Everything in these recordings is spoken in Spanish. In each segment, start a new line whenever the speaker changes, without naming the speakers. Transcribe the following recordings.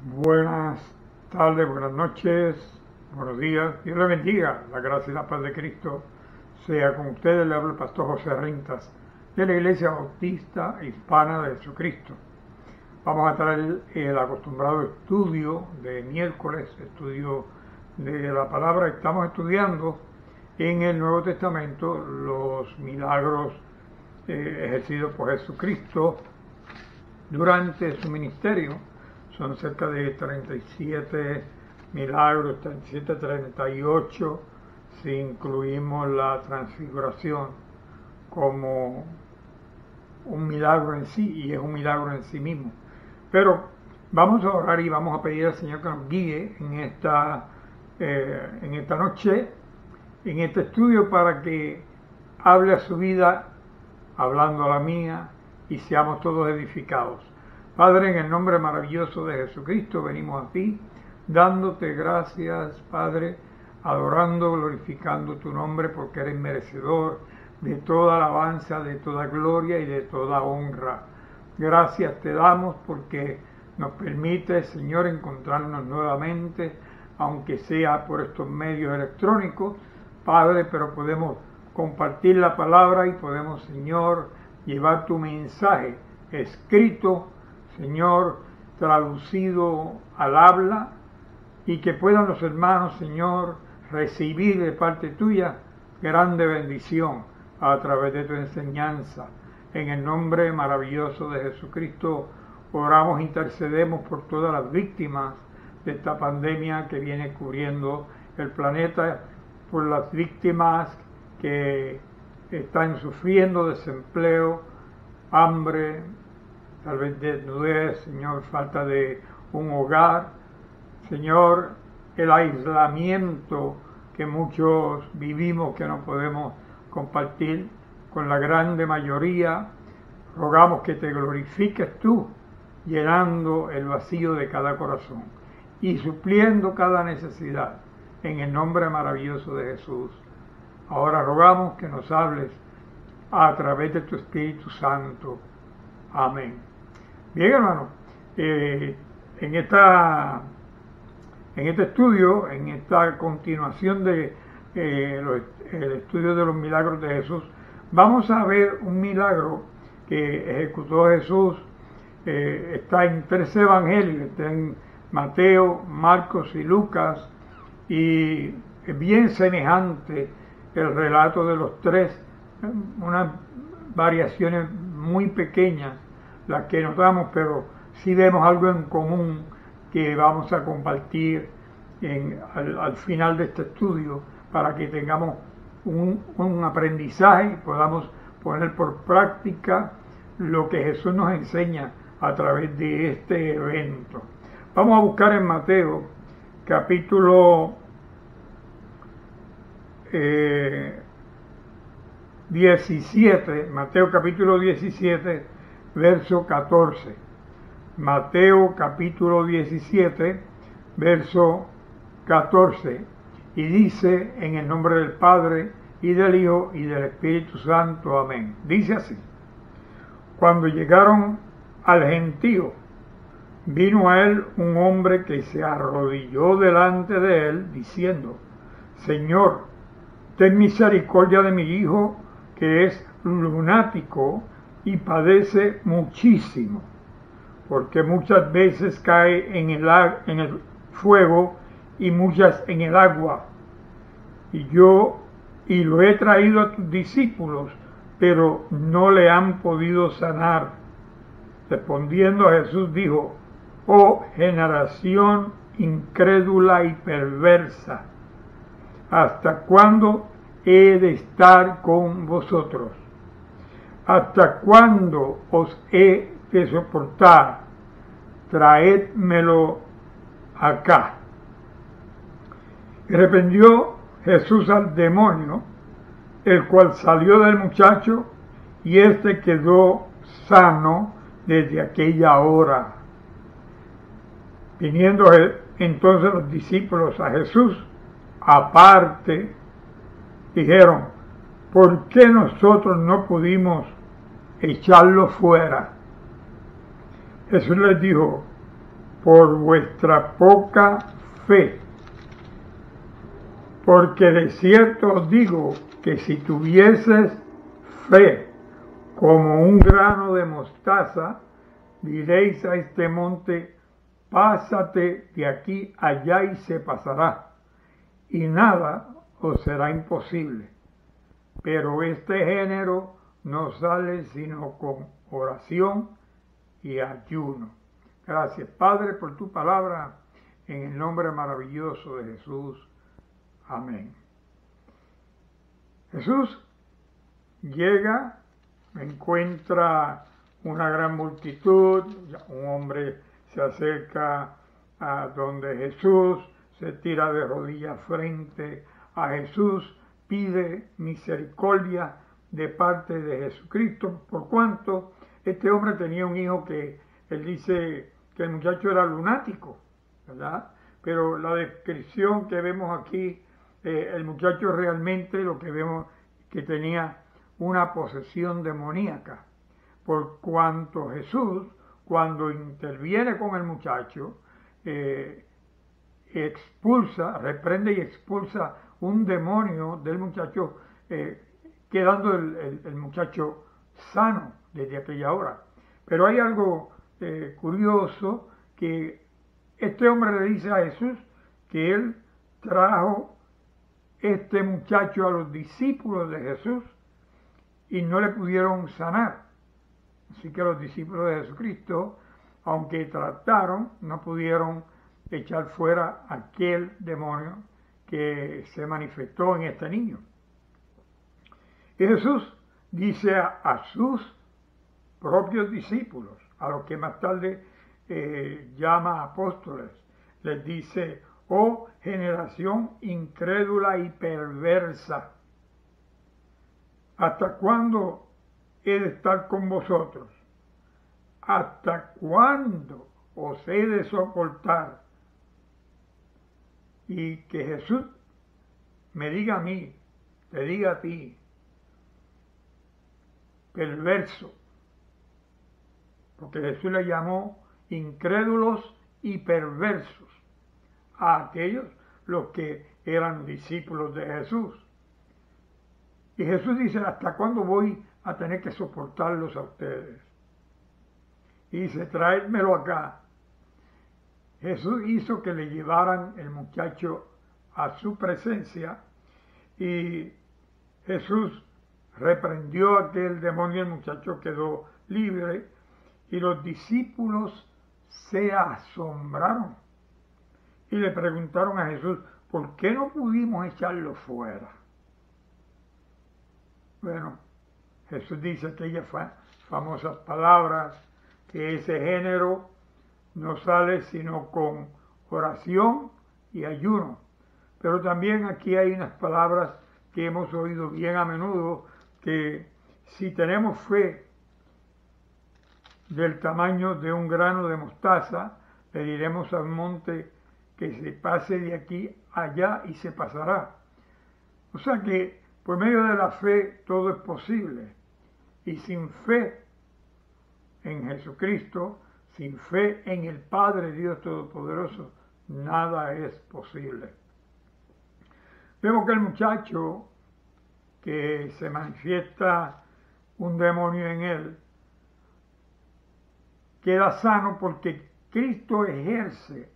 Buenas tardes, buenas noches, buenos días. Dios le bendiga. La gracia y la paz de Cristo sea con ustedes. Le habla el pastor José Rintas de la Iglesia Bautista Hispana de Jesucristo. Vamos a traer el acostumbrado estudio de miércoles, estudio de la palabra. Estamos estudiando en el Nuevo Testamento los milagros ejercidos por Jesucristo durante su ministerio. Son cerca de 37 milagros, 37, 38, si incluimos la transfiguración como un milagro en sí, y es un milagro en sí mismo. Pero vamos a orar y vamos a pedir al Señor que nos guíe en esta noche, en este estudio, para que hable a su vida, hablando a la mía, y seamos todos edificados. Padre, en el nombre maravilloso de Jesucristo, venimos a ti, dándote gracias, Padre, adorando, glorificando tu nombre, porque eres merecedor de toda alabanza, de toda gloria y de toda honra. Gracias te damos porque nos permite, Señor, encontrarnos nuevamente, aunque sea por estos medios electrónicos, Padre, pero podemos compartir la palabra y podemos, Señor, llevar tu mensaje escrito, Señor, traducido al habla, y que puedan los hermanos, Señor, recibir de parte tuya grande bendición a través de tu enseñanza. En el nombre maravilloso de Jesucristo oramos, intercedemos por todas las víctimas de esta pandemia que viene cubriendo el planeta, por las víctimas que están sufriendo desempleo, hambre, tal vez desnudez, Señor, falta de un hogar, Señor, el aislamiento que muchos vivimos, que no podemos compartir con la grande mayoría. Rogamos que te glorifiques tú, llenando el vacío de cada corazón y supliendo cada necesidad, en el nombre maravilloso de Jesús. Ahora rogamos que nos hables a través de tu Espíritu Santo. Amén. Bien, hermano, en este estudio, en esta continuación de el estudio de los milagros de Jesús, vamos a ver un milagro que ejecutó Jesús. Está en 3 evangelios, está en Mateo, Marcos y Lucas, y es bien semejante el relato de los 3, unas variaciones muy pequeñas las que notamos, pero sí vemos algo en común que vamos a compartir al final de este estudio, para que tengamos un aprendizaje y podamos poner por práctica lo que Jesús nos enseña a través de este evento. Vamos a buscar en Mateo capítulo 17, Mateo capítulo 17, verso 14. Mateo capítulo 17, verso 14. Y dice: en el nombre del Padre, y del Hijo, y del Espíritu Santo. Amén. Dice así: cuando llegaron al gentío, vino a él un hombre que se arrodilló delante de él, diciendo: Señor, ten misericordia de mi hijo, que es lunático y padece muchísimo, porque muchas veces cae en el fuego y muchas en el agua. Y lo he traído a tus discípulos, pero no le han podido sanar. Respondiendo a Jesús dijo: oh generación incrédula y perversa, ¿hasta cuándo he de estar con vosotros? ¿Hasta cuándo os he de soportar? Traédmelo acá. Y reprendió Jesús al demonio, el cual salió del muchacho, y éste quedó sano desde aquella hora. Viniendo entonces los discípulos a Jesús aparte, dijeron: ¿por qué nosotros no pudimos echarlo fuera? Jesús les dijo: por vuestra poca fe. Porque de cierto os digo que si tuvieses fe como un grano de mostaza, diréis a este monte, pásate de aquí allá y se pasará, y nada os será imposible. Pero este género no sale sino con oración y ayuno. Gracias, Padre, por tu palabra, en el nombre maravilloso de Jesús. Amén. Jesús llega, encuentra una gran multitud, un hombre se acerca a donde Jesús, se tira de rodillas frente a Jesús, pide misericordia de parte de Jesucristo, por cuanto este hombre tenía un hijo que él dice que el muchacho era lunático, ¿verdad? Pero la descripción que vemos aquí, el muchacho realmente lo que vemos que tenía una posesión demoníaca, por cuanto Jesús, cuando interviene con el muchacho, reprende y expulsa un demonio del muchacho, quedando el muchacho sano desde aquella hora. Pero hay algo curioso, que este hombre le dice a Jesús que él trajo este muchacho a los discípulos de Jesús y no le pudieron sanar. Así que los discípulos de Jesucristo, aunque trataron, no pudieron echar fuera aquel demonio que se manifestó en este niño. Y Jesús dice a sus propios discípulos, a los que más tarde llama apóstoles, les dice: oh generación incrédula y perversa, ¿hasta cuándo he de estar con vosotros? ¿Hasta cuándo os he de soportar? Y que Jesús me diga a mí, te diga a ti, perverso, porque Jesús le llamó incrédulos y perversos a aquellos los que eran discípulos de Jesús. Y Jesús dice: ¿hasta cuándo voy a tener que soportarlos a ustedes? Y dice: traédmelo acá. Jesús hizo que le llevaran el muchacho a su presencia, y Jesús reprendió a aquel demonio, el muchacho quedó libre, y los discípulos se asombraron y le preguntaron a Jesús: ¿por qué no pudimos echarlo fuera? Bueno, Jesús dice aquellas famosas palabras, que ese género no sale sino con oración y ayuno. Pero también aquí hay unas palabras que hemos oído bien a menudo, que si tenemos fe del tamaño de un grano de mostaza, le diremos al monte que se pase de aquí allá y se pasará. O sea que por medio de la fe todo es posible, y sin fe en Jesucristo, sin fe en el Padre Dios Todopoderoso, nada es posible. Vemos que el muchacho, que se manifiesta un demonio en él, queda sano porque Cristo ejerce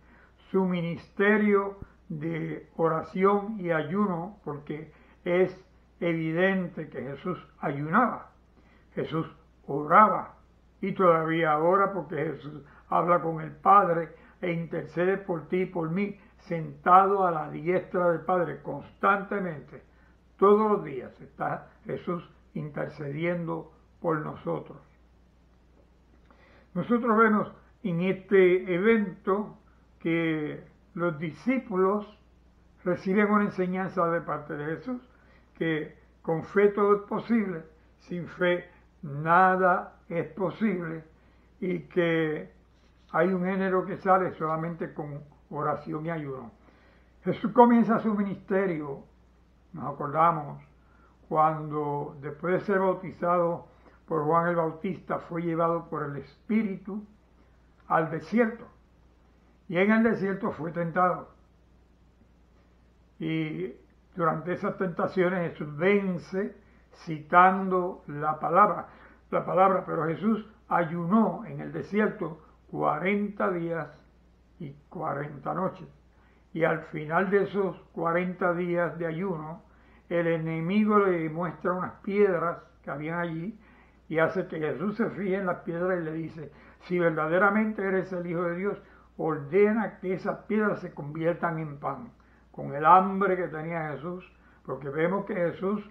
su ministerio de oración y ayuno, porque es evidente que Jesús ayunaba, Jesús oraba, y todavía ora, porque Jesús habla con el Padre e intercede por ti y por mí, sentado a la diestra del Padre constantemente. Todos los días está Jesús intercediendo por nosotros. Nosotros vemos en este evento que los discípulos reciben una enseñanza de parte de Jesús, que con fe todo es posible, sin fe nada es posible, y que hay un género que sale solamente con oración y ayuno. Jesús comienza su ministerio, nos acordamos, cuando después de ser bautizado por Juan el Bautista fue llevado por el Espíritu al desierto. y en el desierto fue tentado. Y durante esas tentaciones Jesús vence citando la palabra, pero Jesús ayunó en el desierto 40 días y 40 noches. Y al final de esos 40 días de ayuno, el enemigo le muestra unas piedras que habían allí y hace que Jesús se fije en las piedras y le dice: si verdaderamente eres el Hijo de Dios, ordena que esas piedras se conviertan en pan. Con el hambre que tenía Jesús, porque vemos que Jesús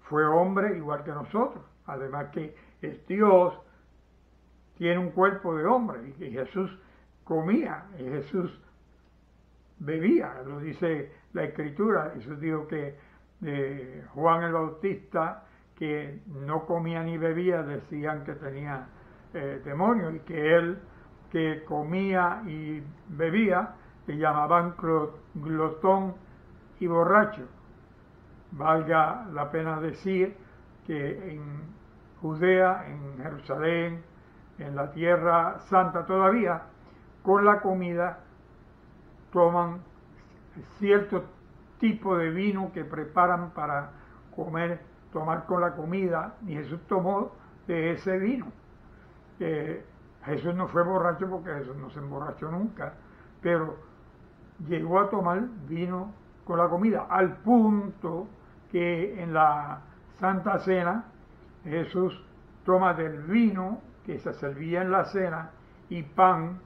fue hombre igual que nosotros, además que es Dios, tiene un cuerpo de hombre, y Jesús comía, y Jesús bebía, lo dice la Escritura. Jesús dijo que Juan el Bautista, que no comía ni bebía, decían que tenía demonio, y que él, que comía y bebía, le llamaban glotón y borracho. Valga la pena decir que en Judea, en Jerusalén, en la Tierra Santa todavía, con la comida toman cierto tipo de vino que preparan para tomar con la comida, y Jesús tomó de ese vino. Jesús no fue borracho, porque Jesús no se emborrachó nunca, pero llegó a tomar vino con la comida, al punto que en la Santa Cena Jesús toma del vino que se servía en la cena y pan,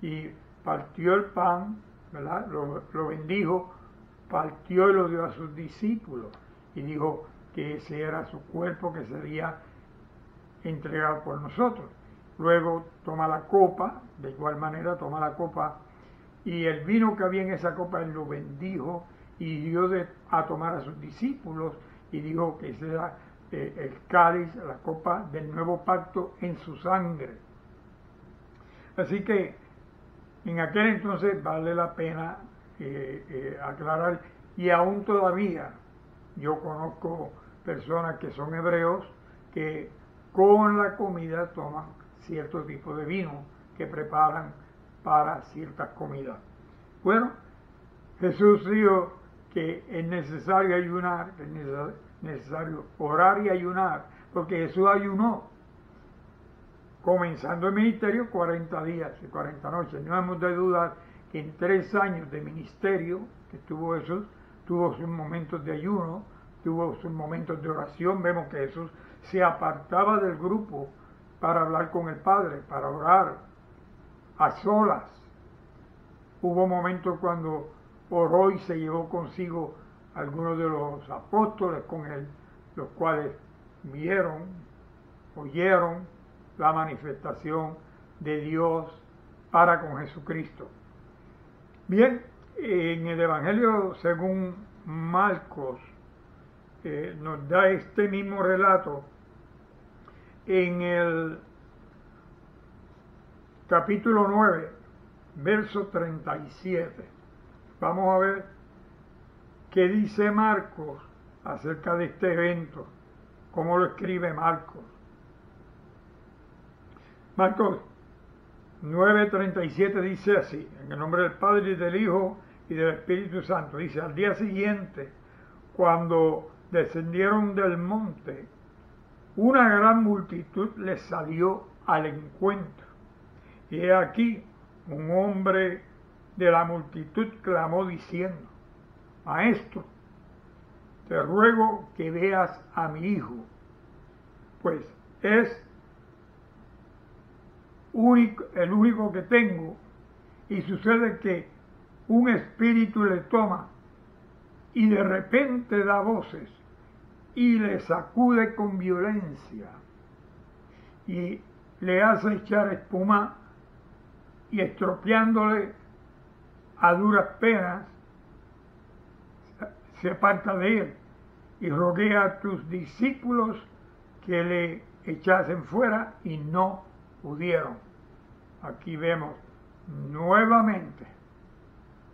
y partió el pan, ¿verdad? Lo bendijo, partió y lo dio a sus discípulos y dijo que ese era su cuerpo que sería entregado por nosotros. Luego toma la copa, de igual manera toma la copa, y el vino que había en esa copa él lo bendijo y dio a tomar a sus discípulos, y dijo que ese era el cáliz, la copa del nuevo pacto en su sangre. Así que en aquel entonces vale la pena aclarar, y aún todavía yo conozco personas que son hebreos que con la comida toman cierto tipo de vino que preparan para ciertas comidas. Bueno, Jesús dijo que es necesario ayunar, es necesario orar y ayunar, porque Jesús ayunó comenzando el ministerio 40 días y 40 noches. No hemos de dudar que en 3 años de ministerio que tuvo Jesús, tuvo sus momentos de ayuno, tuvo sus momentos de oración. Vemos que Jesús se apartaba del grupo para hablar con el Padre, para orar a solas. Hubo momentos cuando oró y se llevó consigo algunos de los apóstoles con él, los cuales oyeron la manifestación de Dios para con Jesucristo. Bien, en el Evangelio según Marcos nos da este mismo relato en el capítulo 9, verso 37. Vamos a ver qué dice Marcos acerca de este evento, cómo lo escribe Marcos. Marcos 9:37 dice así: en el nombre del Padre y del Hijo y del Espíritu Santo. Dice: al día siguiente, cuando descendieron del monte, una gran multitud les salió al encuentro. Y he aquí, un hombre de la multitud clamó diciendo: Maestro, te ruego que veas a mi hijo, pues es el único que tengo, y sucede que un espíritu le toma y de repente da voces y le sacude con violencia y le hace echar espuma, y estropeándole a duras penas se aparta de él, y rogué a tus discípulos que le echasen fuera y no pudieron. Aquí vemos nuevamente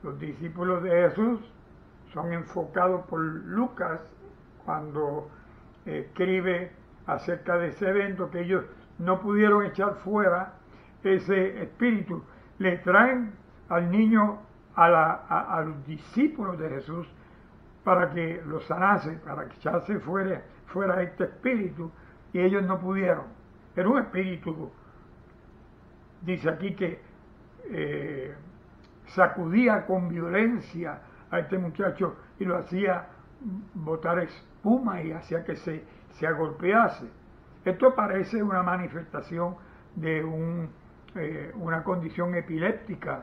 los discípulos de Jesús son enfocados por Lucas cuando escribe acerca de ese evento, que ellos no pudieron echar fuera ese espíritu. le traen al niño a los discípulos de Jesús para que lo sanase, para que echase fuera este espíritu, y ellos no pudieron. Era un espíritu, dice aquí, que sacudía con violencia a este muchacho y lo hacía botar espuma y hacía que se agolpease. Esto parece una manifestación de una condición epiléptica,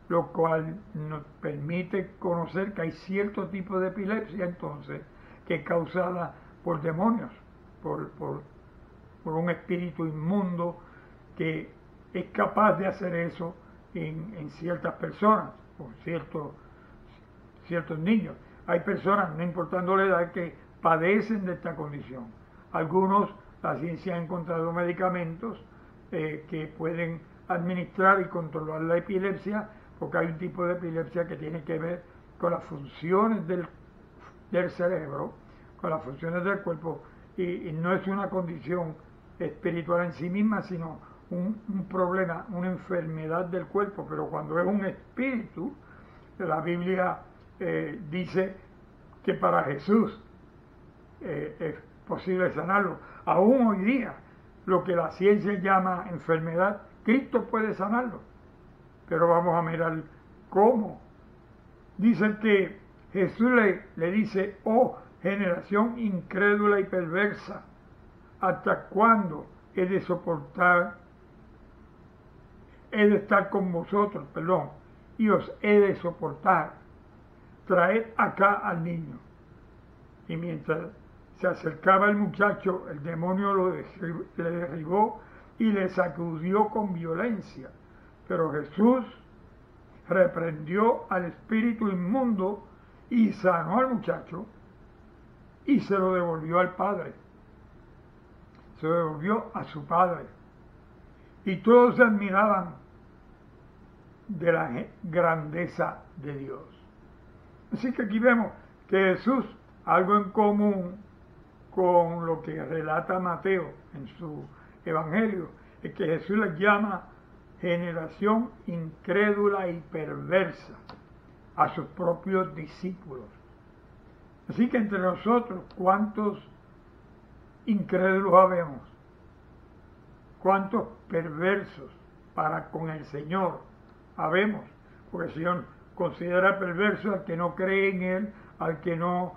lo cual nos permite conocer que hay cierto tipo de epilepsia entonces que es causada por demonios, por un espíritu inmundo que es capaz de hacer eso en ciertas personas, por ciertos niños. Hay personas, no importando la edad, que padecen de esta condición. Algunos, la ciencia ha encontrado medicamentos que pueden administrar y controlar la epilepsia, porque hay un tipo de epilepsia que tiene que ver con las funciones del cerebro, con las funciones del cuerpo, y no es una condición espiritual en sí misma, sino un problema, una enfermedad del cuerpo. Pero cuando es un espíritu, la Biblia dice que para Jesús es posible sanarlo. Aún hoy día, lo que la ciencia llama enfermedad, Cristo puede sanarlo. Pero vamos a mirar cómo. Dice que Jesús le dice: oh generación incrédula y perversa, ¿hasta cuándo he de estar con vosotros, y os he de soportar? Traed acá al niño. Y mientras se acercaba el muchacho, el demonio le derribó y le sacudió con violencia. Pero Jesús reprendió al espíritu inmundo y sanó al muchacho y se lo devolvió al padre. Se lo devolvió a su padre. Y todos se admiraban de la grandeza de Dios. Así que aquí vemos que Jesús, algo en común con lo que relata Mateo en su evangelio, es que Jesús les llama generación incrédula y perversa a sus propios discípulos. Así que entre nosotros, ¿cuántos incrédulos habemos? ¿Cuántos perversos para con el Señor habemos? Porque el Señor considera perverso al que no cree en Él, al que no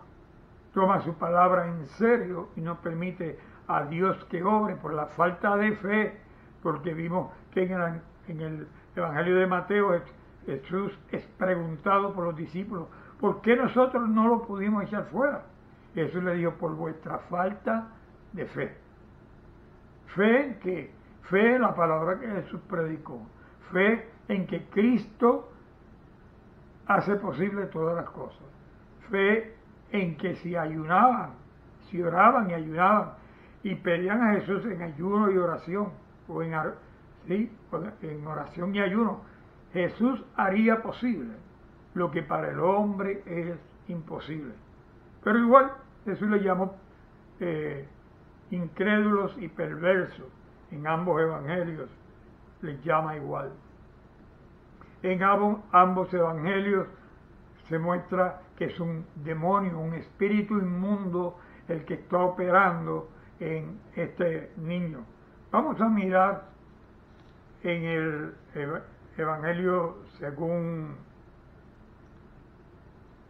toma su palabra en serio y no permite a Dios que obre por la falta de fe, porque vimos que en el Evangelio de Mateo Jesús es preguntado por los discípulos: ¿por qué nosotros no lo pudimos echar fuera? Y Jesús le dijo: por vuestra falta de fe. ¿Fe en qué? Fe en la palabra que Jesús predicó. Fe en que Cristo hace posible todas las cosas. Fe en que si ayunaban, si oraban y ayunaban y pedían a Jesús en ayuno y oración, o en oración y ayuno, Jesús haría posible lo que para el hombre es imposible. Pero igual Jesús le llamó incrédulos y perversos. En ambos evangelios les llama igual. En ambos evangelios se muestra que es un demonio, un espíritu inmundo el que está operando en este niño. Vamos a mirar en el Evangelio según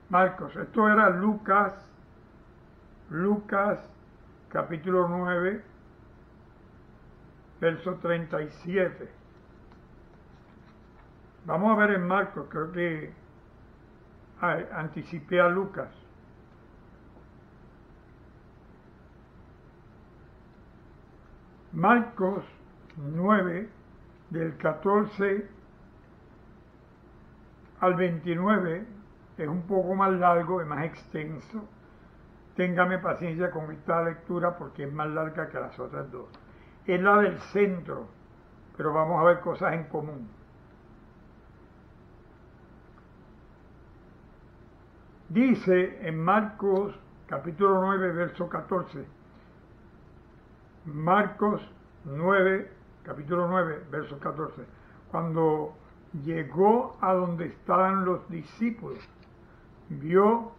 Marcos. Esto era Lucas capítulo 9, verso 37. Vamos a ver en Marcos, creo que anticipé a Lucas. Marcos 9, del 14 al 29, es un poco más largo, es más extenso. Téngame paciencia con esta lectura porque es más larga que las otras dos. Es la del centro, pero vamos a ver cosas en común. Dice en Marcos capítulo 9, verso 14. Marcos 9, capítulo 9, verso 14. Cuando llegó a donde estaban los discípulos, vio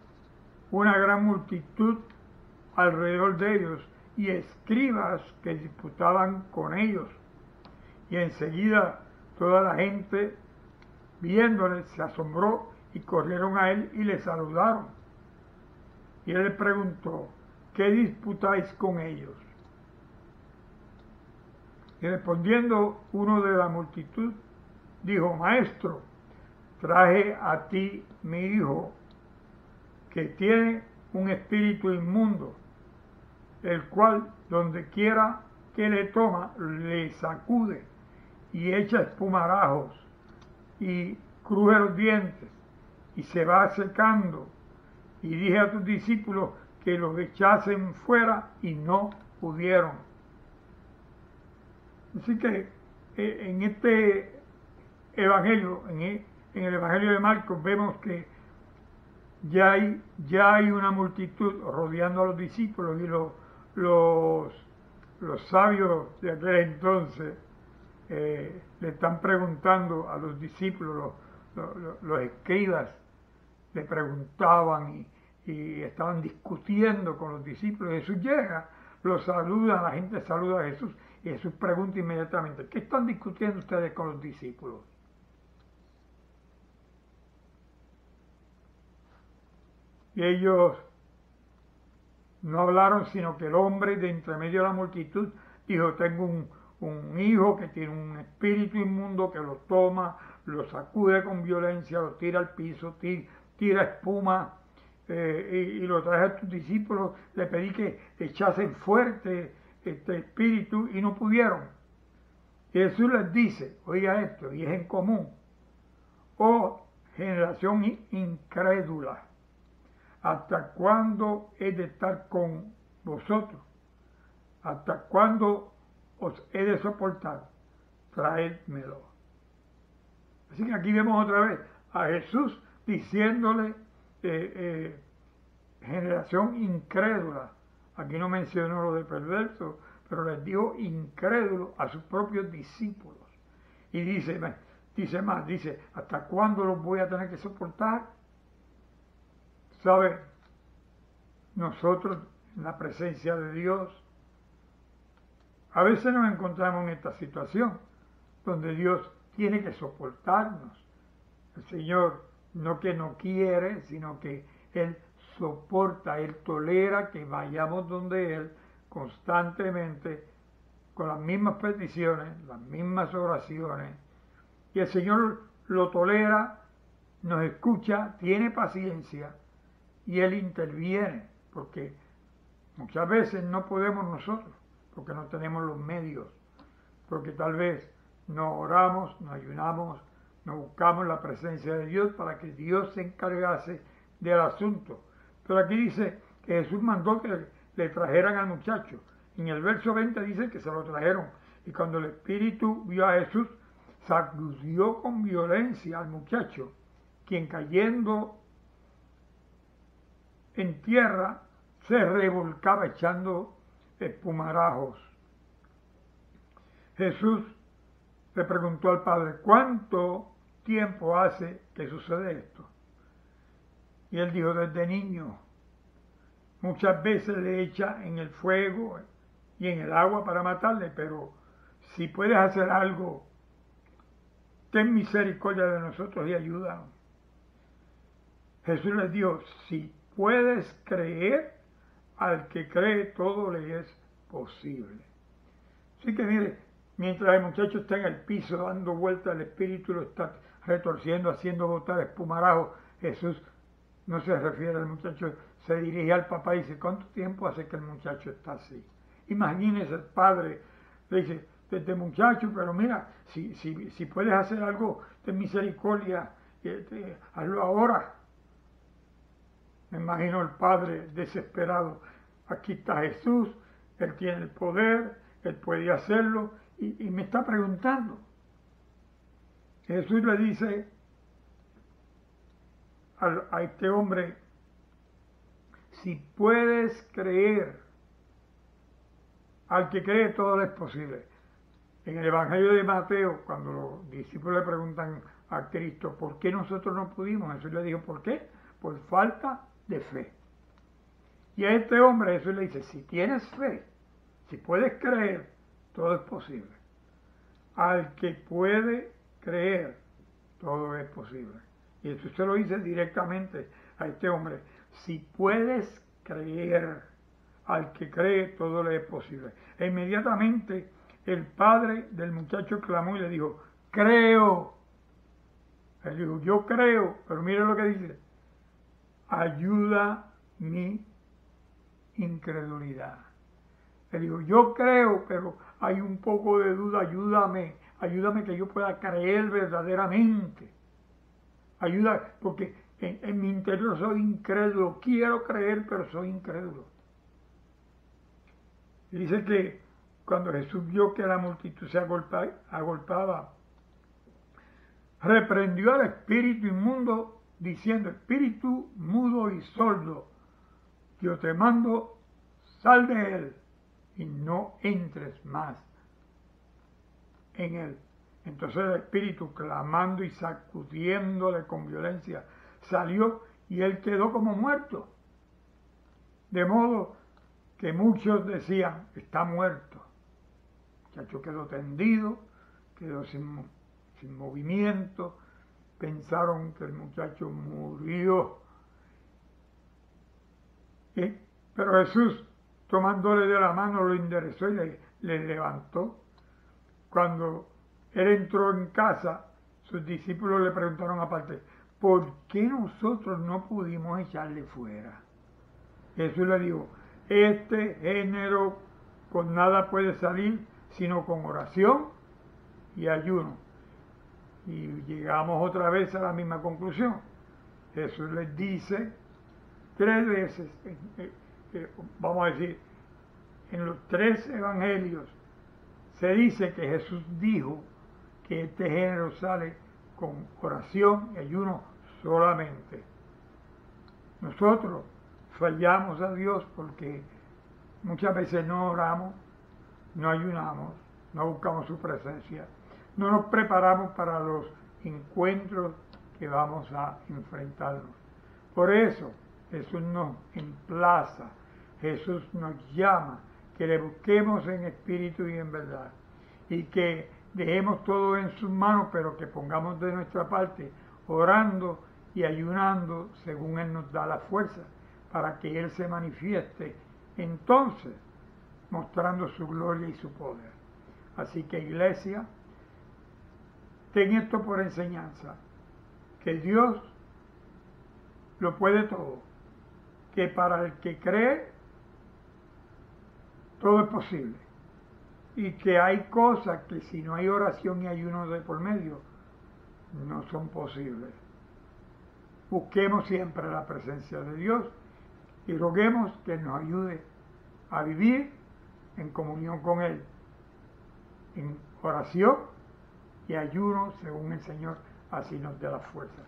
una gran multitud alrededor de ellos y escribas que disputaban con ellos. Y enseguida toda la gente, viéndole, se asombró y corrieron a él y le saludaron. Y él le preguntó: ¿qué disputáis con ellos? Y respondiendo uno de la multitud, dijo: Maestro, traje a ti mi hijo, que tiene un espíritu inmundo, el cual donde quiera que le toma, le sacude y echa espumarajos y cruje los dientes y se va secando. Y dije a tus discípulos que los echasen fuera y no pudieron. Así que en este evangelio, en el evangelio de Marcos, vemos que ya hay una multitud rodeando a los discípulos, y los sabios de aquel entonces le están preguntando a los discípulos, los escribas le preguntaban y estaban discutiendo con los discípulos. Jesús llega, los saluda, la gente saluda a Jesús y Jesús pregunta inmediatamente: ¿qué están discutiendo ustedes con los discípulos? Y ellos no hablaron, sino que el hombre de entre medio de la multitud dijo: tengo un hijo que tiene un espíritu inmundo que lo toma, lo sacude con violencia, lo tira al piso, tira espuma, y lo traje a tus discípulos, le pedí que echasen fuerte este espíritu y no pudieron. Y Jesús les dice, oiga esto, y es en común: oh generación incrédula, ¿hasta cuándo he de estar con vosotros? ¿Hasta cuándo os he de soportar? Traédmelo. Así que aquí vemos otra vez a Jesús diciéndole generación incrédula. Aquí no mencionó lo de perverso, pero les dijo incrédulo a sus propios discípulos. Y dice más, ¿hasta cuándo los voy a tener que soportar? ¿Sabe? Nosotros, en la presencia de Dios, a veces nos encontramos en esta situación, donde Dios tiene que soportarnos. El Señor no que no quiere, sino que Él soporta, Él tolera que vayamos donde Él constantemente, con las mismas peticiones, las mismas oraciones. Y el Señor lo tolera, nos escucha, tiene paciencia, y Él interviene, porque muchas veces no podemos nosotros, porque no tenemos los medios, porque tal vez no oramos, no ayunamos, no buscamos la presencia de Dios para que Dios se encargase del asunto. Pero aquí dice que Jesús mandó que le trajeran al muchacho. En el verso 20 dice que se lo trajeron, y cuando el Espíritu vio a Jesús, sacudió con violencia al muchacho, quien cayendo en tierra se revolcaba echando espumarajos. Jesús le preguntó al Padre: ¿cuánto tiempo hace que sucede esto? Y él dijo: desde niño. Muchas veces le echa en el fuego y en el agua para matarle, pero si puedes hacer algo, ten misericordia de nosotros y ayúdanos. Jesús les dijo: si puedes creer, al que cree todo le es posible. Así que mire, mientras el muchacho está en el piso dando vueltas, el espíritu lo está retorciendo, haciendo botar espumarajos, Jesús no se refiere al muchacho, se dirige al papá y dice: ¿cuánto tiempo hace que el muchacho está así? Imagínese, el padre le dice: desde muchacho, pero mira, si puedes hacer algo de misericordia, hazlo ahora. Me imagino el padre desesperado: aquí está Jesús, Él tiene el poder, Él puede hacerlo, y me está preguntando. Jesús le dice a este hombre: si puedes creer, al que cree todo es posible. En el Evangelio de Mateo, cuando los discípulos le preguntan a Cristo, ¿por qué nosotros no pudimos? Jesús le dijo, ¿por qué? Por falta de fe. Y a este hombre Jesús le dice, si tienes fe, si puedes creer, todo es posible. Al que puede creer, todo es posible. Y eso se lo dice directamente a este hombre. Si puedes creer, al que cree, todo le es posible. E inmediatamente el padre del muchacho clamó y le dijo, creo. Él dijo, yo creo, pero mire lo que dice, ayuda mi incredulidad. Él dijo, yo creo, pero hay un poco de duda, ayúdame que yo pueda creer verdaderamente. Ayuda, porque en mi interior soy incrédulo, quiero creer, pero soy incrédulo. Y dice que cuando Jesús vio que la multitud se agolpaba, reprendió al espíritu inmundo, diciendo, espíritu mudo y sordo, yo te mando, sal de él y no entres más en él. Entonces el espíritu, clamando y sacudiéndole con violencia, salió y él quedó como muerto. De modo que muchos decían, está muerto. El muchacho quedó tendido, quedó sin movimiento, pensaron que el muchacho murió. Pero Jesús, tomándole de la mano, lo enderezó y le levantó. Cuando él entró en casa, sus discípulos le preguntaron aparte, ¿por qué nosotros no pudimos echarle fuera? Jesús le dijo, este género con nada puede salir, sino con oración y ayuno. Y llegamos otra vez a la misma conclusión. Jesús les dice 3 veces, vamos a decir, en los 3 evangelios, se dice que Jesús dijo que este género sale con oración y ayuno solamente. Nosotros fallamos a Dios porque muchas veces no oramos, no ayunamos, no buscamos su presencia, no nos preparamos para los encuentros que vamos a enfrentarnos. Por eso Jesús nos emplaza, Jesús nos llama, que le busquemos en espíritu y en verdad, y que dejemos todo en sus manos, pero que pongamos de nuestra parte, orando y ayunando según Él nos da la fuerza, para que Él se manifieste, entonces, mostrando su gloria y su poder. Así que, iglesia, ten esto por enseñanza, que Dios lo puede todo, que para el que cree, todo es posible, y que hay cosas que si no hay oración y ayuno de por medio, no son posibles. Busquemos siempre la presencia de Dios y roguemos que nos ayude a vivir en comunión con Él, en oración y ayuno según el Señor así nos dé la fuerza.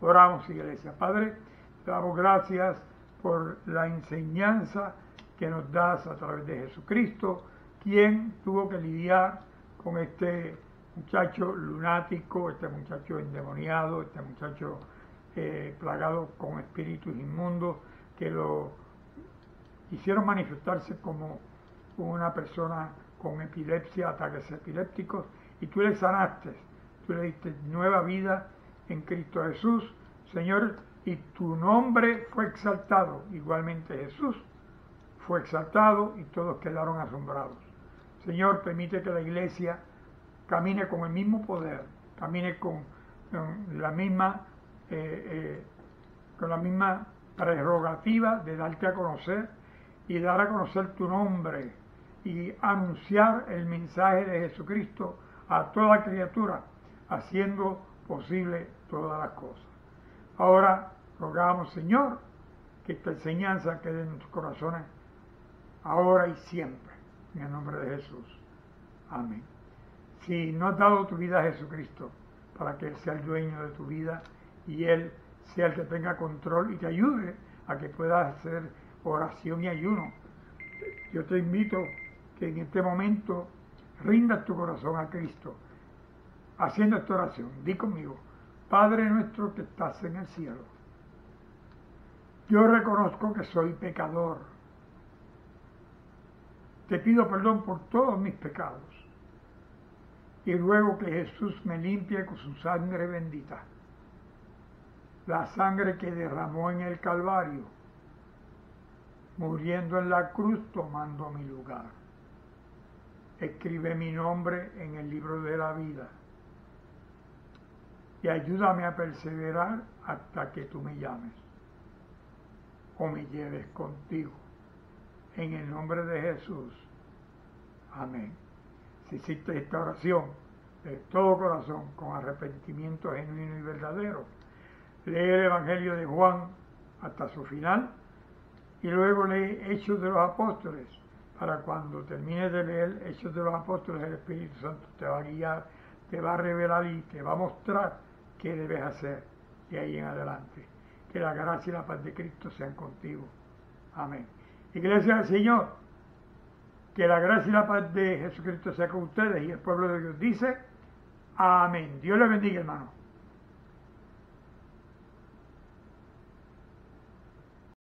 Oramos, iglesia. Padre, te damos gracias por la enseñanza que nos das a través de Jesucristo, quien tuvo que lidiar con este muchacho lunático, este muchacho endemoniado, este muchacho plagado con espíritus inmundos, que lo hicieron manifestarse como una persona con epilepsia, ataques epilépticos, y tú le sanaste, tú le diste nueva vida en Cristo Jesús, Señor, y tu nombre fue exaltado. Igualmente Jesús fue exaltado y todos quedaron asombrados. Señor, permite que la iglesia camine con el mismo poder, camine con la misma prerrogativa de darte a conocer y dar a conocer tu nombre y anunciar el mensaje de Jesucristo a toda criatura, haciendo posible todas las cosas. Ahora rogamos, Señor, que esta enseñanza quede en nuestros corazones ahora y siempre, en el nombre de Jesús. Amén. Si no has dado tu vida a Jesucristo para que Él sea el dueño de tu vida y Él sea el que tenga control y te ayude a que puedas hacer oración y ayuno, yo te invito que en este momento rindas tu corazón a Cristo, haciendo esta oración. Di conmigo: Padre nuestro que estás en el cielo, yo reconozco que soy pecador. Te pido perdón por todos mis pecados y ruego que Jesús me limpie con su sangre bendita, la sangre que derramó en el Calvario, muriendo en la cruz tomando mi lugar. Escribe mi nombre en el libro de la vida y ayúdame a perseverar hasta que tú me llames o me lleves contigo. En el nombre de Jesús. Amén. Si hiciste esta oración de todo corazón, con arrepentimiento genuino y verdadero, lee el Evangelio de Juan hasta su final y luego lee Hechos de los Apóstoles. Para cuando termines de leer Hechos de los Apóstoles, el Espíritu Santo te va a guiar, te va a revelar y te va a mostrar qué debes hacer de ahí en adelante. Que la gracia y la paz de Cristo sean contigo. Amén. Iglesia del Señor, que la gracia y la paz de Jesucristo sea con ustedes, y el pueblo de Dios dice: amén. Dios le bendiga, hermano.